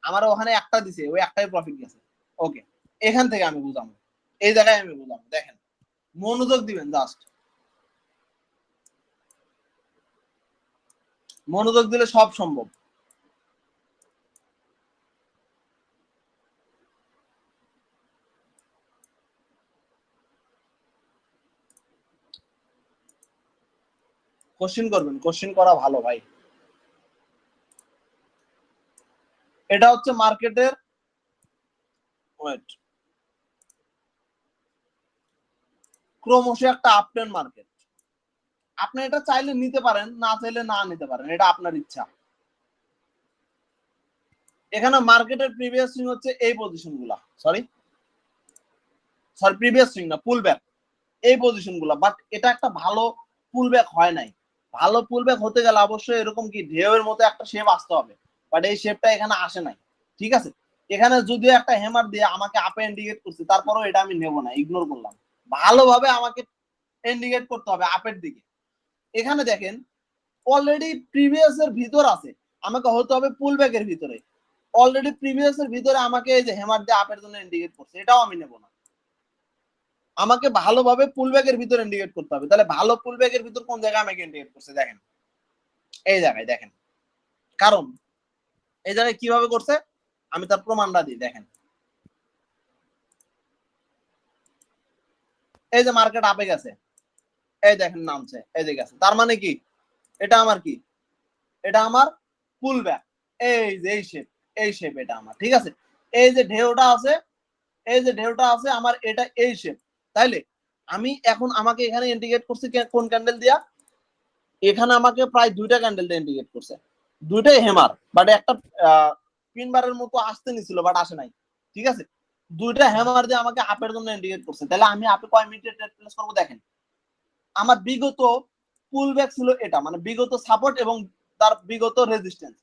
আমার ওখানে একটা দিছে, ওই একটাই প্রফিট গেছে। ওকে, এখান থেকে আমি বুঝাবো, এই জায়গায় আমি বুঝাবো। দেখেন, মনোযোগ দিবেন, জাস্ট মনোযোগ দিলে সব সম্ভব। কোশ্চিন করবেন, কোশ্চিন করা ভালো ভাই। এটা হচ্ছে মার্কেটের ওয়েট, ক্রমশ একটা আপট্রেন্ড মার্কেট। আপনি এটা চাইলে নিতে পারেন, না চাইলে না নিতে পারেন, এটা আপনার ইচ্ছা। এখানে মার্কেটের প্রিভিয়াস সুইং হচ্ছে এই পজিশন গুলা, সরি প্রিভিয়াস সুইং না, পুল ব্যাক, এই পজিশন গুলা। বাট এটা একটা ভালো পুল ব্যাক হয় নাই। ভালো পুল ব্যাক হতে গেলে অবশ্যই এরকম কি ঢেউয়ের মতো একটা শেপ আসতে হবে, বাট এই শেপটা এখানে আসে নাই, ঠিক আছে? এখানে যদিও একটা হ্যামার দিয়ে আমাকে আপে ইন্ডিকেট করছে, তারপরেও এটা আমি নেব না, ইগনোর করলাম। ভালোভাবে আমাকে ইন্ডিকেট করতে হবে আপের দিকে। এখানে দেখেন অলরেডি প্রিভিয়াস এর ভিতর আছে, আমাকে হতে হবে পুল ব্যাকের ভিতরে। অলরেডি প্রিভিয়াস এর ভিতরে আমাকে এই যে হ্যামার দিয়ে আপের জন্য ইন্ডিকেট করছে, এটাও আমি নেব না। আমাকে ভালোভাবে পুল ব্যাকের ভিতর ইন্ডিকেট করতে হবে। তাহলে ভালো পুল ব্যাকের ভিতর কোন জায়গায় আমাকে ইন্ডিকেট করছে? দেখেন এই জায়গায়, দেখেন। কারণ এই জায়গায় কিভাবে করছে আমি তার প্রমাণটা দিই। দেখেন, এই যে মার্কেট আপে গেছে, এই দেখেন নামছে, এই যে গেছে। তার মানে কি এটা আমার কি, এটা আমার পুল ব্যাক। এই যে এই শেপ এটা আমার, ঠিক আছে? এই যে ঢেউটা আছে, এই যে ঢেউটা আছে আমার, এটা এই শেপ। তাইলে আমি এখন আমাকে এখানে ইন্ডিকেট করছি কোন ক্যান্ডেল দিয়া? এখানে আমাকে প্রায় 2টা ক্যান্ডেল দিয়ে ইন্ডিকেট করছে, 2টাই হ্যামার। বাট একটা পিনবারের মতো আসতে নিছিল, বাট আসে নাই, ঠিক আছে? 2টা হ্যামার দিয়ে আমাকে আপের জন্য ইন্ডিকেট করছে। তাহলে আমি আপে কয় মিনিটে ট্রেড প্লেস করবো? দেখেন, আমার বিগত পুল ব্যাক ছিল এটা, মানে বিগত সাপোর্ট এবং তার বিগত রেজিস্ট্যান্স।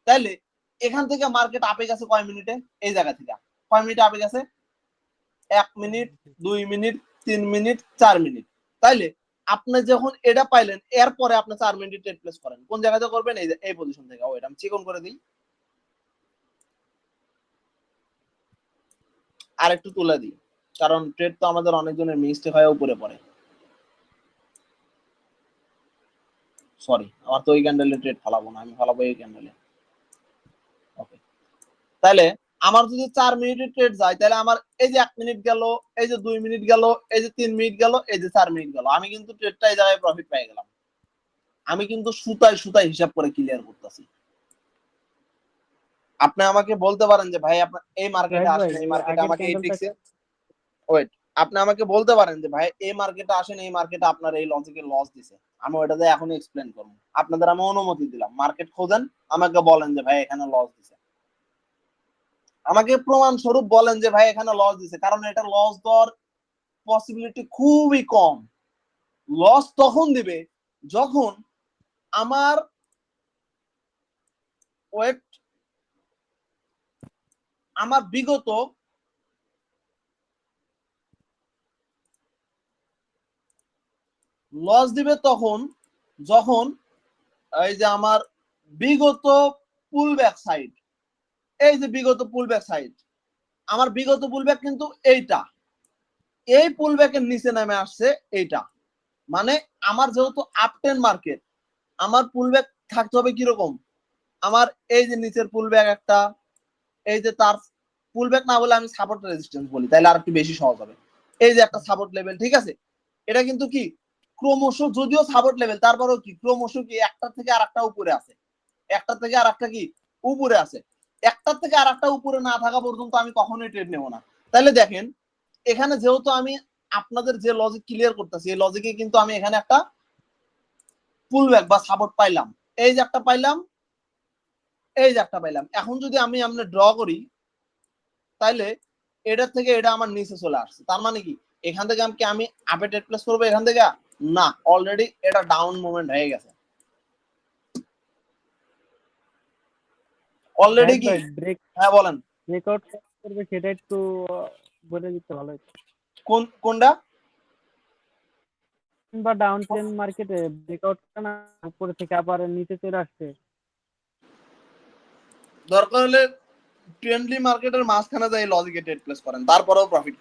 তাইলে এখান থেকে মার্কেট আপে গেছে কয় মিনিটে? এই জায়গা থেকে কয় মিনিটে আপে গেছে? 1 মিনিট, 2 মিনিট, 3 মিনিট, 4 মিনিট। তাইলে আপনি যখন এটা পাইলেন, এরপরে আপনি 4 মিনিট ট্রেড প্লেস করেন, কোন জায়গাতে করবেন? এই পজিশন থেকে। ওয়েট, আমি চিকন করে দিই, আর একটু তুলে দিই, কারণ ট্রেড তো আমাদের অনেকজনের মিস্টেক হয়ে উপরে পড়ে। সরি, আমার তো ওই ক্যান্ডেলে ট্রেড ফালাবো না, আমি ফালাবো এই ক্যান্ডেলে। ওকে, তাহলে আমার যদি 4 মিনিটের ট্রেড যায়, তাহলে আমার এই যে 1 মিনিট গেল, এই যে 2 মিনিট গেল, এই যে 3 মিনিট গেল, এই যে 4 মিনিট গেল, আমি কিন্তু ট্রেডটা এই জায়গায় প্রফিট পেয়ে গেলাম। আমি কিন্তু সুতায় সুতায় হিসাব করে ক্লিয়ার করতেছি। আপনি আমাকে বলতে পারেন যে ভাই আপনার এই মার্কেটে রাইট ভাই, আসেন, এই মার্কেটে আগের আমাকে এই ক্যান্ডেলটা ফিক্সে। ওয়েট, আপনি আমাকে বলতে পারেন যে ভাই এই মার্কেটে আসেন, এই মার্কেটে আপনার এই লজিকে লস দিছে, আমি ওটাতে এখন এক্সপ্লেন করবো। আপনাদের আমি অনুমতি দিলাম, মার্কেট খোঁজেন, আমাকে বলেন যে ভাই এখানে লস দিছে, আমাকে প্রমাণ স্বরূপ বলেন যে ভাই এখানে লস দিছে, কারণ এটা লস দেওয়ার পসিবিলিটি খুবই কম। লস তখন দিবে যখন আমার ওয়েট, আমার বিগত লস দিবে তখন যখন এই যে আমার বিগত পুলব্যাক সাইড, এই যে বিগত পুলব্যাক সাইড, আমার বিগত পুলব্যাক কিন্তু এইটা, এই পুলব্যাকের নিচে নেমে আসছে এইটা, মানে আমার যেহেতু আপটেন মার্কেট, আমার পুলব্যাক থাকতে হবে কিরকম? আমার এই যে নিচের পুলব্যাক একটা, এই যে তার পুলব্যাক না বলে আমি সাপোর্ট রেজিস্ট্যান্স বলি, তাহলে আর একটু বেশি সহজ হবে। এই যে একটা সাপোর্ট লেভেল, ঠিক আছে, এটা কিন্তু কি ক্রমশ, যদিও সাপোর্ট লেভেল, তারপরেও কি ক্রমশ কি একটা থেকে আরেকটা উপরে আছে, একটা থেকে আরেকটা কি উপরে আছে, একটা থেকে আরেকটা উপরে না থাকা পর্যন্ত আমি কখনোই ট্রেড নেব না। তাহলে দেখেন, এখানে যেহেতু আমি আপনাদের যে লজিক ক্লিয়ার করতেছি, এই লজিকে কিন্তু আমি এখানে একটা পুলব্যাক বা সাপোর্ট পাইলাম, এই যে একটা পাইলাম, এই যে একটা পাইলাম। এখন যদি আমি আমরা ড্র করি, তাইলে এটা থেকে এটা আমার নিচে চলে আসছে, তার মানে কি এখান থেকে আমি আপে ট্রেড প্লেস করবো এখান থেকে? না, অলরেডি এটা ডাউন মুভমেন্ট হয়ে গেছে অলরেডি। কি ব্রেক হ্যাঁ বলেন, ব্রেকআউট করবে সেটা একটু বলে দিতে ভালো হতো। কোনটা? বা ডাউন ট্রেন্ড মার্কেটে ব্রেকআউট না উপরে থেকে আবার নিচে চলে আসছে, দরকার হলে ট্রেন্ডলি মার্কেটের মাঝখানে যাই লজিকে ট্রেড প্লেস করেন, তারপরেও প্রফিট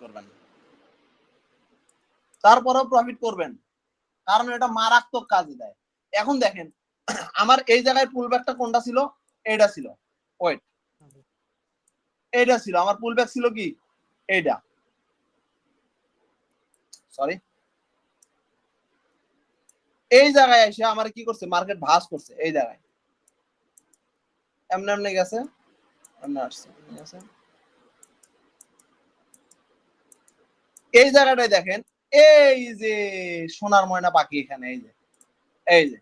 করবেন, কারণ এটা মারাত্মক কাজে দেয়। এখন দেখেন, আমার এই জায়গায় পুলব্যাকটা কোনটা ছিল? এটা ছিল। ওয়েট, এইটা ছিল আমার পুলব্যাক, ছিল কি এইটা, সরি, এই জায়গায় এসে আমার কি করছে, মার্কেট ভাস করছে, এই জায়গায় এমনি এমনি গেছে, এই জায়গাটায় দেখেন, এই যে সোনার ময়না পাখি এখানে, এই যে এই যে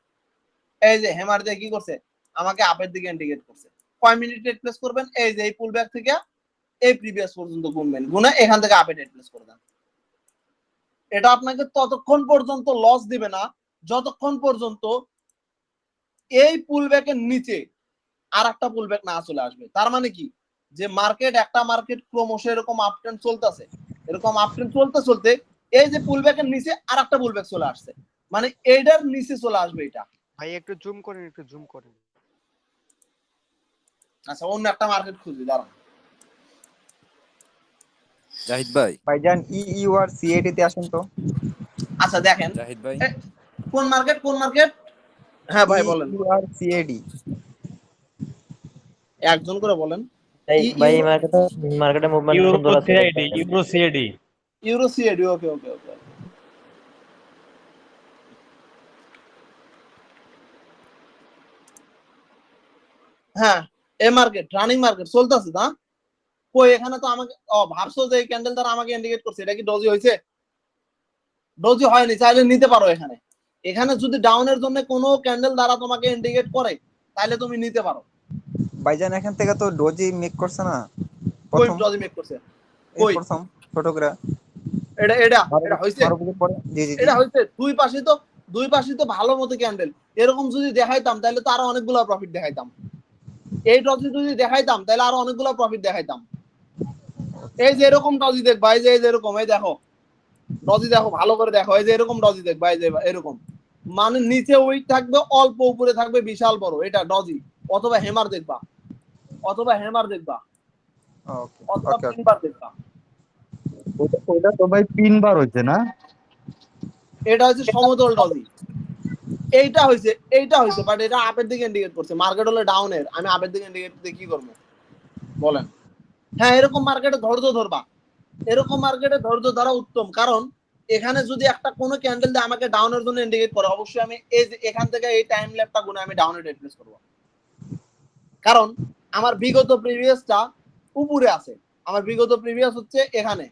এই যে হেমার দিয়ে কি করছে, আমাকে আপের দিকে ইন্ডিকেট করছে। কয় মিনিট ট্রেড প্লেস করবেন? এই যে এই পুলব্যাক থেকে এই প্রিভিয়াস পর্যন্ত গুনবেন, গুনে এখান থেকে আপে ট্রেড প্লেস করবেন। এটা আপনাকে ততক্ষণ পর্যন্ত লস দিবে না যতক্ষণ পর্যন্ত এই পুলব্যাকের নিচে আর একটা পুলব্যাক না চলে আসবে। তার মানে কি, যে মার্কেট, একটা মার্কেট ক্রমশ এরকম আপট্রেন্ড চলতেছে, এরকম আপট্রেন্ড চলতে চলতে এই যে পুলব্যাকের নিচে আর একটা পুলব্যাক চলে আসছে, মানে এইটার নিচে চলে আসবে এটা। ভাই একটু জুম করেন, একটু জুম করেন। আচ্ছা, অন্য একটা মার্কেট খুঁজি, দাঁড়ান। জাহিদ ভাই, ভাইজান ইউআর সিএডি তে আসেন তো। আচ্ছা দেখেন, জাহিদ ভাই, কোন মার্কেট, কোন মার্কেট? হ্যাঁ ভাই বলেন, ইউআর সিএডি একজন করে বলেন। ভাই এই মার্কেটে মুভমেন্ট সুন্দর আছে। Euro CAD. Euro CAD, okay okay okay. হ্যাঁ, এই মার্কেট রানিং মার্কেট চলতেছে না? কই এখানে তো আমাকে ভাবছো যে এই ক্যান্ডেল দ্বারা আমাকে ইন্ডিকেট করছে, এটা কি ডজি হয়েছে? ডজি হয়নি, চাইলে নিতে পারো এখানে। এখানে যদি ডাউনের জন্য কোনো ক্যান্ডেল দ্বারা তোমাকে ইন্ডিকেট করে, তাহলে তুমি নিতে পারো। ভাইজান এখান থেকে তো ডোজি মেক করছে না? কই ডজি মেক করছে? কই প্রথম ছোট করে এটা এটা এটা হইছে? পরে জি জি এটা হইছে দুই পাশে তো দুই পাশে তো ভালো মতো ক্যান্ডেল, এরকম যদি দেখাইতাম তাহলে তো আরো অনেকগুলো প্রফিট দেখাইতাম। এই ডজি যদি দেখাইতাম তাহলে আরো অনেকগুলো প্রফিট দেখাইতাম। এই যে এরকম ডজি দেখবা, এই যে এরকম, এই দেখো ডজি দেখো ভালো করে দেখো, এই যে এরকম ডজি দেখবা, এই যে এরকম, মানে নিচে উইক থাকবে অল্প, উপরে থাকবে বিশাল বড়, এটা ডজি। অথবা হেমার দেখবা, অথবা হেমার দেখবা, ওকে অথবা ওকে ওকে। পিনবার দেখবা। ওটা তো ভাই 3 বার হচ্ছে না? এটা হচ্ছে সমতল ডজি। এইটা হয়েছে বাট এটা আপের দিকে ইন্ডিকেট করছে। মার্কেট হলো ডাউনের, আমি আপের দিকে ইন্ডিকেট দিয়ে কি করবো বলেন? হ্যাঁ, এরকম মার্কেটে ধৈর্য ধরবা, এরকম মার্কেটে ধৈর্য ধরা উত্তম। কারণ এখানে যদি একটা কোনো ক্যান্ডেল দিয়ে আমাকে ডাউনের জন্য ইন্ডিকেট করে, অবশ্যই আমি এই যে এখান থেকে এই টাইম ল্যাপটা গুনে আমি ডাউনে ট্রেড প্লেস করবো। কারণ আমার বিগত প্রিভিয়াসটা উপরে আছে, আমার বিগত প্রিভিয়াস হচ্ছে এখানে,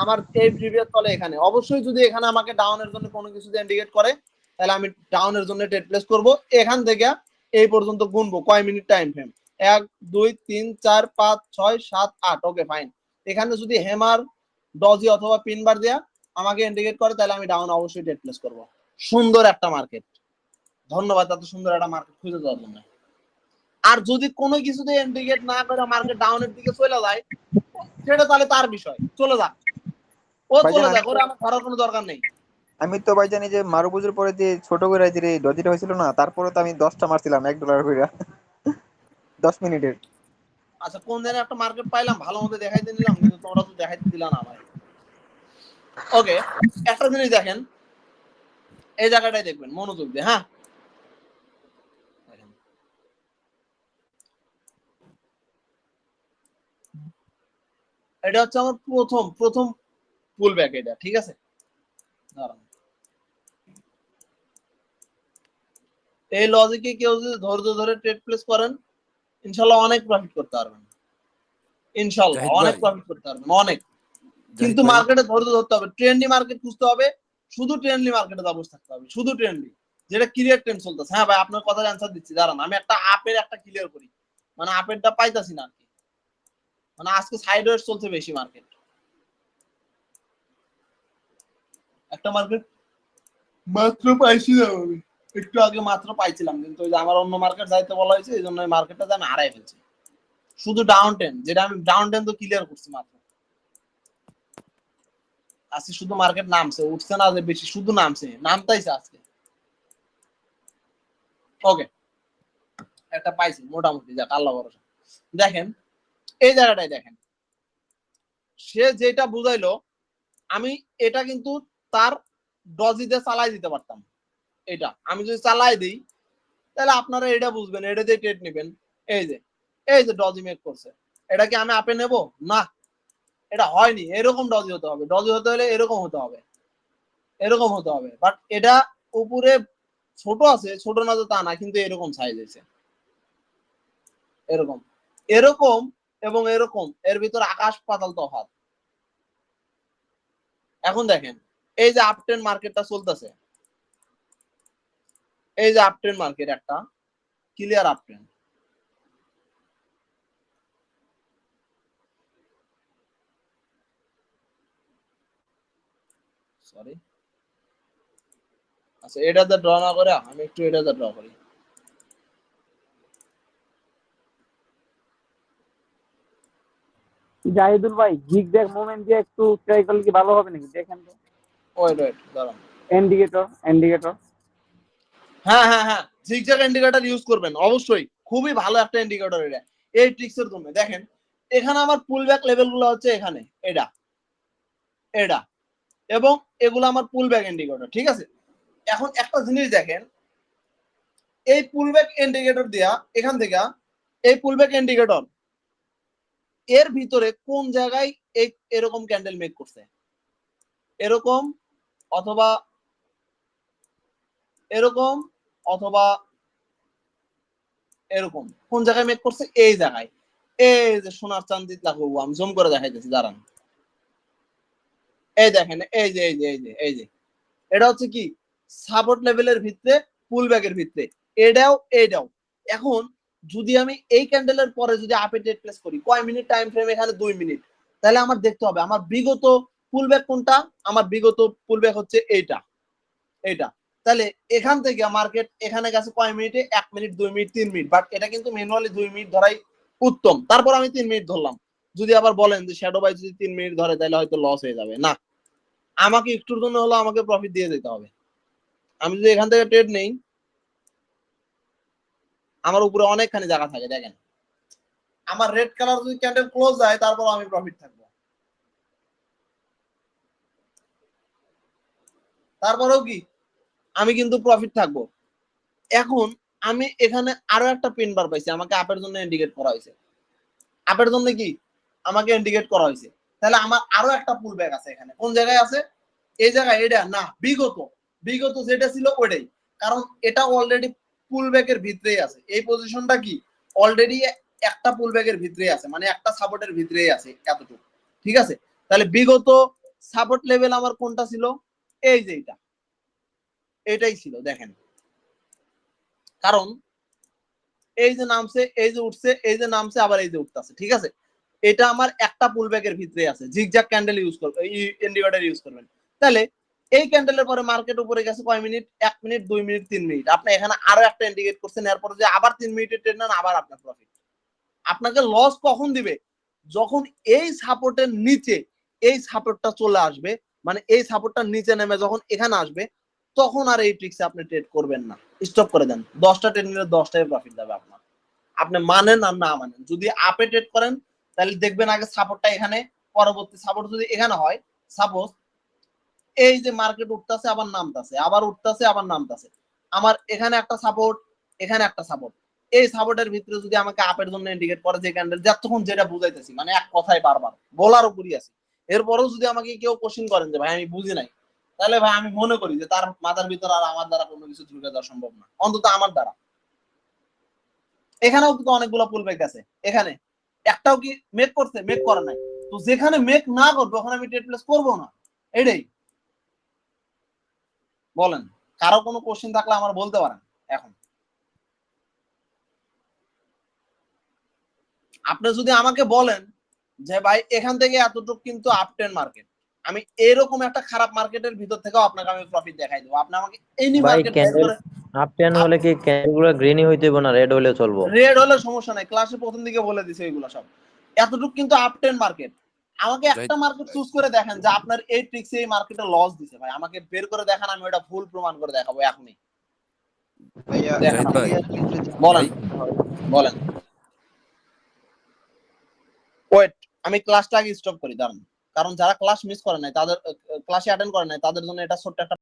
আমার এই প্রিভিয়াস চলে এখানে। অবশ্যই যদি এখানে আমাকে ডাউনের জন্য কোনো কিছু দিয়ে ইন্ডিকেট করে তাহলে আমি ডাউনের জন্য ট্রেড প্লেস করব। এখান থেকে এই পর্যন্ত গুনবো কয় minute time frame, 1 2 3 4 5 6 7 8। Okay fine. এখানে যদি হেমার, ডজি অথবা পিনবার দেয়া আমাকে ইন্ডিকেট করে তাহলে আমি ডাউন অবশ্যই ট্রেড প্লেস করব। সুন্দর একটা মার্কেট, ধন্যবাদ এত সুন্দর একটা মার্কেট খুঁজে দেওয়ার জন্য। আর যদি কোনো কিছুতে ইন্ডিকেট না করে মার্কেট ডাউনের দিকে চলে যায়, সেটা তাহলে তার বিষয়, চলে যাক, ও চলে যাক, ওরা আমার ধরার কোনো দরকার নেই। আমি তো ভাই জানি যে মারুবুজুর পরে যে ছোট করে যে ডজিটা হয়েছিল না, তারপরে তো আমি 10টা মারছিলাম $1 করে 10 মিনিটের। আচ্ছা, কোন দিনে একটা মার্কেট পাইলাম ভালো মতো দেখাইতে নিলাম, কিন্তু তোমরা তো দেখাইতে দিলা না ভাই। ওকে, একটা জিনিস দেখেন, এই জায়গাটাই দেখবেন মনোযোগ দিয়ে। হ্যাঁ, এটা হচ্ছে আমার প্রথম পুল ব্যাক, এটা ঠিক আছে। দাঁড়ান, এই লজিকে কেউ যদি ধৈর্য ধরে ট্রেড প্লেস করেন ইনশাল্লাহ অনেক প্রফিট করতে পারবেন, ইনশাল্লাহ অনেক প্রফিট করতে পারবেন, অনেক। কিন্তু মার্কেটে ধৈর্য ধরতে হবে, ট্রেন্ডি মার্কেট খুঁজতে হবে, শুধু ট্রেন্ডি মার্কেটে বসে থাকতে হবে, শুধু ট্রেন্ডি, যেটা ক্লিয়ার ট্রেন্ড চলতেছে। হ্যাঁ ভাই, আপনার কথার অ্যান্সার দিচ্ছি, দাঁড়ান আমি একটা আপের একটা ক্লিয়ার করি, মানে আপেরটা পাইতাছি না আর কি, মানে আজকে সাইডওয়েজ চলছে বেশি মার্কেট। একটা মার্কেট মাত্র পাইছি না আমি, একটু আগে মাত্র পাইছিলাম, কিন্তু ওই যে আমার অন্য মার্কেট যাইতে বলা হয়েছে, এই জন্য ওই মার্কেটটা আমি হারাই ফেলছি। শুধু ডাউন টেন, যেটা আমি ডাউন টেন তো ক্লিয়ার করছি মাত্র, আজকে শুধু মার্কেট নামছে, উঠছে না যে বেশি, শুধু নামছে, নামতাইছে আজকে। ওকে, একটা পাইছি মোটামুটি, যাক আল্লাহ ভরসা। দেখেন এই জায়গাটাই দেখেন, সে যেটা বুঝাইলো আমি এটা কিন্তু তার ডজিতে চালাই দিতে পারতাম। এটা আমি যদি চালাই দিই তাহলে আপনারা এটা বুঝবেন, এটা দিয়ে ট্রেড নেবেন। এই যে ডজি মেক করছে, এটা কি আমি আপে নেব না? এটা হয়নি, এরকম ডজি হতে হবে, ডজি হতে হলে এরকম হতে হবে, এরকম হতে হবে। বাট এটা উপরে ছোট আছে, ছোট না তো তা না, কিন্তু এরকম সাইজ আছে, এরকম এরকম এবং এরকম, এর ভিতর আকাশ পাতাল তফাৎ। এখন দেখেন এই যে আপট্রেন্ড মার্কেটটা চলতেছে, এই যে আপট্রেন্ড মার্কেট, একটা ক্লিয়ার আপট্রেন্ড, সরি। আচ্ছা, এটাতে ড্র না করে আমি একটু এটাতে ড্র করি। জাহিদুল ভাই, জিগজ্যাগ মুভমেন্ট দিয়ে একটু ট্রাই করলে কি ভালো হবে নাকি? দেখেন তো। ওয়েট দাঁড়ান, ইন্ডিকেটর। হ্যাঁ হ্যাঁ হ্যাঁ, জিগজ্যাগ ইন্ডিকেটর ইউজ করবেন অবশ্যই, খুবই ভালো একটা ইন্ডিকেটর এটা এই ট্রিক্সের জন্য। দেখেন এখানে আমার পুল ব্যাক লেভেল গুলো হচ্ছে এখানে, এটা এটা এবং এগুলো আমার পুল ব্যাক ইন্ডিকেটর, ঠিক আছে। এখন একটা জিনিস দেখেন, এই পুল ব্যাক ইন্ডিকেটর দিয়া এখান থেকে এই পুল ব্যাক ইন্ডিকেটর এর ভিতরে কোন জায়গায় এরকম ক্যান্ডেল মেক করছে, এরকম অথবা এরকম অথবা এরকম, কোন জায়গায় মেক করছে? এই জায়গায়, এই যে সোনার চান্দি লাগু, আমি জুম করে দেখাইতেছি, দাঁড়ান। এই দেখেন, এই যে এটা হচ্ছে কি সাপোর্ট লেভেলের ভিতরে, পুল ব্যাকের ভিতরে, এটাও। এখন যদি আমি এই ক্যান্ডেলের পরে যদি আপে ট্রেড প্লেস করি, কয় মিনিট টাইম ফ্রেম? এখানে 2 মিনিট। তাহলে আমার দেখতে হবে আমার বিগত পুল ব্যাক কোনটা, আমার বিগত পুল ব্যাক হচ্ছে এইটা, এটা। তাহলে এখান থেকে মার্কেট এখানে গেছে কয় মিনিটে? 1 মিনিট, 2 মিনিট, 3 মিনিট, বাট এটা কিন্তু ম্যানুয়ালি 2 মিনিট ধরাই উত্তম। তারপর আমি 3 মিনিট ধরলাম। যদি আবার বলেন যে শ্যাডো বাই যদি 3 মিনিট ধরে তাহলে হয়তো লস হয়ে যাবে, না, আমাকে একটুর জন্য হলো আমাকে প্রফিট দিয়ে দিতে হবে। আমি যদি এখান থেকে ট্রেড নেই, আমার উপরে অনেকখানি জায়গা থাকে, দেখেন আমার রেড কালার যদি ক্যান্ডেল ক্লোজ যায় তারপর আমি প্রফিট থাকবো, তারপরেও কি আমি কিন্তু প্রফিট থাকবো। এখন আমি এখানে আরো একটা পিন বার পাইছি, আমাকে আপের জন্য ইন্ডিকেট করা হয়েছে। আপের জন্য কি আমাকে ইন্ডিকেট করা হয়েছে, তাহলে আমার আরো একটা পুল ব্যাক আছে এখানে। কোন জায়গায় আছে? এই জায়গায়। এটা না, বিগত যেটা ছিল ওইটাই, কারণ এটা অলরেডি পুল ব্যাকের ভিতরেই আছে। এই পজিশনটা কি অলরেডি একটা পুল ব্যাকের ভিতরেই আছে, মানে একটা সাপোর্টের ভিতরেই আছে এতটুকু, ঠিক আছে। তাহলে বিগত সাপোর্ট লেভেল আমার কোনটা ছিল? এই যে এটাই ছিল, দেখেন। কারণ এই যে নামছে, এই যে উঠছে, এই যে নামছে, আবার এই যে উঠতেছে, ঠিক আছে। এটা আমার একটা পুল ব্যাকের ভিতরে আছে। জিগজ্যাগ ক্যান্ডেল ইউজ করবেন, ইন্ডিকেটর ইউজ করবেন। তাহলে এই ক্যান্ডেলের পরে মার্কেট উপরে গেছে কয় মিনিট? 1 minute, 2 minute, 3 minute. আপনি এখানে আরো একটা ইন্ডিকেট করছেন, এরপরে যে আবার 3 মিনিটের ট্রেড নেন, আবার আপনার প্রফিট। আপনাকে লস কখন দিবে? যখন এই সাপোর্টের নিচে এই সাপোর্টটা চলে আসবে, মানে এই সাপোর্টটার নিচে নেমে যখন এখানে আসবে, তখন আর এই ট্রিক্সে আপনি ট্রেড করবেন না, স্টপ করে দেন। 10টা ট্রেড নিলে 10টাই প্রফিট যাবে আপনার, আপনি মানেন আর না মানেন। যদি আপে ট্রেড করেন তাহলে দেখবেন আগে সাপোর্টটা এখানে, পরবর্তী সাপোর্ট যদি এখানে হয়, সাপোজ এই যে মার্কেট উঠতেছে আবার নামতেছে, আবার উঠতেছে আবার নামতেছে, আমার এখানে একটা সাপোর্ট, এখানে একটা সাপোর্ট, এই সাপোর্টের ভিতরে যদি আমাকে আপের জন্য ইন্ডিকেট করে যে ক্যান্ডেল, যতক্ষণ যেটা বুঝাইতেছি, মানে এক কথায় বারবার বলার উপরই আছে, এরপরেও যদি আমাকে কেউ কোশ্চেন করেন যে ভাই আমি বুঝি নাই, তাহলে ভাই আমি মনে করি যে তার মাথার ভিতর আর আমার দ্বারা কোনো কিছু ঢুকে দেওয়া সম্ভব না, অন্তত আমার দ্বারা। এখানেও কিন্তু অনেকগুলো পুল ব্যাক আছে, এখানে একটাও কি মেক করছে? মেক করে নাই। তো যেখানে মেক না করবে ওখানে আমি ট্রেড প্লেস করবো না, এটাই। বলেন, কারো কোনো কোশ্চেন থাকলে আমার বলতে পারেন এখন। আপনি যদি আমাকে বলেন যে ভাই এখান থেকে এতটুকু কিন্তু আপটেন মার্কেট, আমি এরকম একটা খারাপ মার্কেটের ভিতর থেকেও আপনাকে আমি প্রফিট দেখাই দেবো। আপনি আমাকে এনি ভাই মার্কেট বের ক্যান্ডেল করে, আপ টেন হলে কি ক্যান্ডেলগুলো গ্রিনই হইতে হবে না রেড হলে চলবো? রেড হলে সমস্যা নাই, ক্লাসে প্রথম দিকে বলে দিছে এগুলো সব। এতটুকু কিন্তু আপটেন মার্কেট। আমাকে একটা মার্কেট চুজ করে দেখেন যে আপনার এই ট্রিক্সে এই মার্কেটে লস দিছে, ভাই আমাকে বের করে দেখান, আমি ওটা ভুল প্রমাণ করে দেখাবো এখনই। ভাইয়া দেখেন ভাই বলেন, বলেন। ওয়েট, আমি ক্লাসটা আগে স্টপ করি, দাঁড়ান। কারণ যারা ক্লাস মিস করে নাই, তাদের ক্লাসে অ্যাটেন্ড করে নাই, তাদের জন্য এটা ছোট্ট একটা